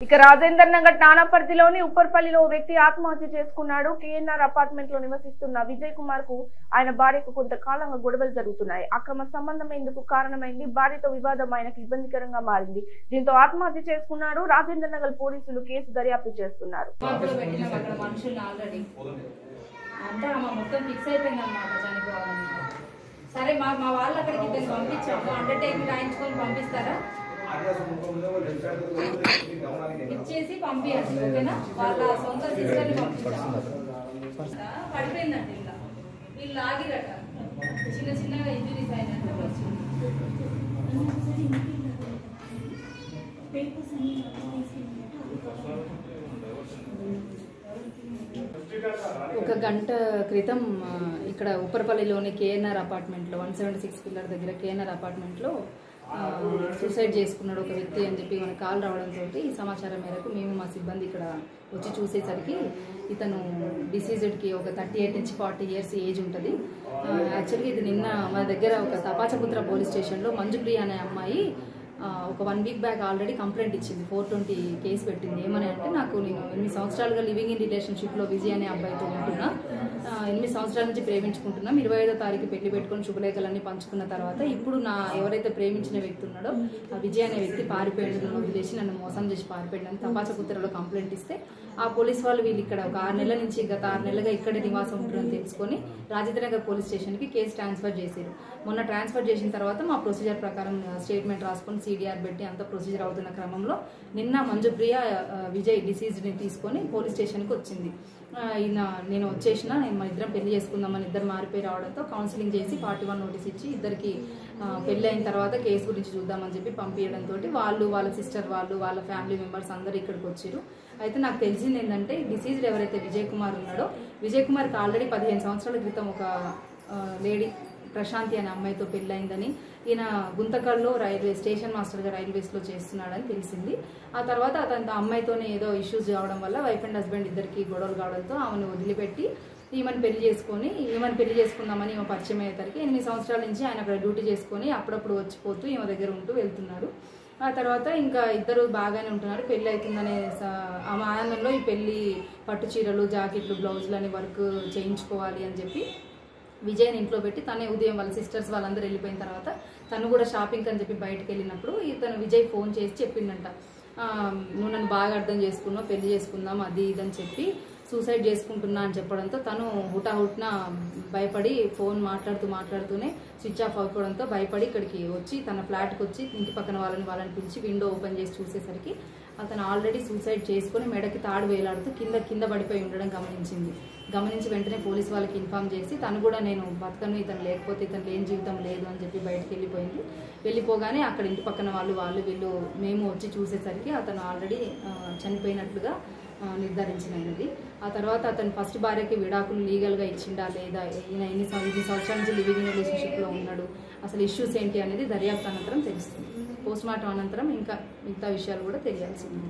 ఇక రాజేందర్ నగర్ తానాపర్తిలోని ఉప్పర్పల్లిలో ఓ వ్యక్తి ఆత్మహత్య చేసుకున్నాడు. కేఎన్ఆర్ అపార్ట్మెంట్ లో నివసిస్తున్న విజయ్ కుమార్ కు ఆయన భార్యకు కొంతకాలంగా గొడవలు జరుగుతున్నాయి. అక్రమ సంబంధం ఎందుకు కారణమైంది. భార్యతో వివాదం ఆయనకు ఇబ్బందికరంగా మారింది. దీంతో ఆత్మహత్య చేసుకున్నాడు. రాజేందర్ నగర్ పోలీసులు కేసు దర్యాప్తు చేస్తున్నారు. సరే మా వాళ్ళు అక్కడికి ఇద్దరు పంపించాము. అండర్టేకింగ్ రాయించుకొని పంపిస్తారా? ఇచ్చేసి పంపించండి, ఓకేనా? వాళ్ళ సొంత సిస్టర్ని పంపించాము. పడిపోయిందండి ఇలా, వీళ్ళు లాగిరట, చిన్న చిన్నగా ఇంజురీస్ అయినట్టు వచ్చింది. ఒక గంట క్రితం ఇక్కడ ఉప్పర్పల్లిలోని కేఎన్ఆర్ అపార్ట్మెంట్లో 176 పిల్లర్ దగ్గర కేఎన్ఆర్ అపార్ట్మెంట్లో సూసైడ్ చేసుకున్నాడు ఒక వ్యక్తి అని చెప్పి మనకు కాల్ రావడంతో ఈ సమాచారం మేరకు మేము మా సిబ్బంది ఇక్కడ వచ్చి చూసేసరికి ఇతను డిసీజ్డ్కి ఒక 38 నుంచి 40 ఇయర్స్ ఏజ్ ఉంటుంది. యాక్చువల్గా ఇది నిన్న మన దగ్గర ఒక తపాచపుత్ర పోలీస్ స్టేషన్లో మంజుప్రియ అనే అమ్మాయి ఒక 1 వీక్ బ్యాక్ ఆల్రెడీ కంప్లైంట్ ఇచ్చింది. 420 కేసు పెట్టింది. ఏమని అంటే, నేను 8 సంవత్సరాలుగా లివింగ్ ఇన్ రిలేషన్షిప్లో విజయ్ అనే అబ్బాయితో ఉంటున్నా, 8 సంవత్సరాల నుంచి ప్రేమించుకుంటున్నాం. 25వ తారీఖు పెళ్లి పెట్టుకుని శుభలేఖలన్నీ పంచుకున్న తర్వాత ఇప్పుడు ఎవరైతే ప్రేమించిన వ్యక్తి ఉన్నాడో ఆ విజయ్ అనే వ్యక్తి పారిపోయాడు, నన్ను వదిలేసి నన్ను మోసం చేసి పారిపోయాడు అని తపాచపుత్రలో కంప్లైంట్ ఇస్తే ఆ పోలీస్ వాళ్ళు వీళ్ళు ఇక్కడ ఒక 6 నెలల నుంచి గత 6 నెలలుగా ఇక్కడే నివాసం ఉంటుందని తెలుసుకొని రాజేంద్రనగర్ పోలీస్ స్టేషన్కి కేసు ట్రాన్స్ఫర్ చేశారు. మొన్న ట్రాన్స్ఫర్ చేసిన తర్వాత మా ప్రొసీజర్ ప్రకారం స్టేట్మెంట్ రాసుకొని CDR పెట్టి అంత ప్రొసీజర్ అవుతున్న క్రమంలో నిన్న మంజుప్రియ విజయ్ డిసీజ్ని తీసుకొని పోలీస్ స్టేషన్కి వచ్చింది. నేను వచ్చేసిన మన ఇద్దరం పెళ్లి చేసుకుందామని ఇద్దరు మారిపోయి రావడంతో కౌన్సిలింగ్ చేసి 41 నోటీస్ ఇచ్చి ఇద్దరికి పెళ్లి అయిన తర్వాత కేసు గురించి చూద్దామని చెప్పి పంపించడంతో వాళ్ళు, వాళ్ళ సిస్టర్ వాళ్ళు, వాళ్ళ ఫ్యామిలీ మెంబర్స్ అందరు ఇక్కడికి వచ్చారు. అయితే నాకు తెలిసింది ఏంటంటే, డిసీజ్డ్ ఎవరైతే విజయ్ కుమార్ ఉన్నాడో విజయ్ కుమార్కి ఆల్రెడీ 15 సంవత్సరాల క్రితం ఒక లేడీ ప్రశాంతి అనే అమ్మాయితో పెళ్ళయిందని, ఈయన గుంతకల్లో స్టేషన్ మాస్టర్గా రైల్వేస్లో చేస్తున్నాడని తెలిసింది. ఆ తర్వాత అతను అమ్మాయితోనే ఏదో ఇష్యూస్ కావడం వల్ల వైఫ్ అండ్ హస్బెండ్ ఇద్దరికి గొడవలు కావడంతో ఆమెను వదిలిపెట్టి ఈమెను పెళ్లి చేసుకుందామని ఈమె పరిచయం అయ్యేసరికి 8 సంవత్సరాల నుంచి ఆయన అక్కడ డ్యూటీ చేసుకొని అప్పుడప్పుడు వచ్చిపోతూ ఈమె దగ్గర ఉంటూ వెళ్తున్నాడు. ఆ తర్వాత ఇంకా ఇద్దరు బాగానే ఉంటున్నారు. పెళ్లి అవుతుందనే ఆనందంలో ఈ పెళ్లి పట్టు చీరలు, జాకెట్లు, బ్లౌజులు అని వర్క్ చేయించుకోవాలి అని చెప్పి విజయ్ని ఇంట్లో పెట్టి తనే ఉదయం వాళ్ళ సిస్టర్స్ వాళ్ళందరూ వెళ్ళిపోయిన తర్వాత తను కూడా షాపింగ్ అని చెప్పి బయటకు వెళ్ళినప్పుడు ఇతను విజయ్ ఫోన్ చేసి చెప్పిండంట, నువ్వు నన్ను బాగా అర్థం చేసుకున్నావు, పెళ్లి చేసుకుందాం అది ఇదని చెప్పి సూసైడ్ చేసుకుంటున్నా అని చెప్పడంతో తను హుటాహుట్న భయపడి ఫోన్ మాట్లాడుతూనే స్విచ్ ఆఫ్ అయిపోవడంతో భయపడి ఇక్కడికి వచ్చి తన ఫ్లాట్కి వచ్చి ఇంటి పక్కన వాళ్ళని పిలిచి విండో ఓపెన్ చేసి చూసేసరికి అతను ఆల్రెడీ సూసైడ్ చేసుకుని మెడకి తాడు వేలాడుతూ కింద పడిపోయి ఉండడం గమనించి వెంటనే పోలీస్ వాళ్ళకి ఇన్ఫార్మ్ చేసి తను కూడా నేను బతకను, ఇతను లేకపోతే ఇతను లేని జీవితం లేదు అని చెప్పి బయటకు వెళ్ళిపోగానే అక్కడ ఇంటి పక్కన వీళ్ళు మేము వచ్చి చూసేసరికి అతను ఆల్రెడీ చనిపోయినట్లుగా నిర్ధారించినది. ఆ తర్వాత అతను ఫస్ట్ భార్యకి విడాకులు లీగల్గా ఇచ్చిండా లేదా, ఈయన 8 సంవత్సరాల నుంచి లివింగ్ ఇన్ రిలేషన్షిప్లో ఉన్నాడు, అసలు ఇష్యూస్ ఏంటి అనేది దర్యాప్తు అనంతరం తెలుస్తుంది. పోస్ట్మార్టం అనంతరం ఇంకా మిగతా విషయాలు కూడా తెలియాల్సి ఉంది.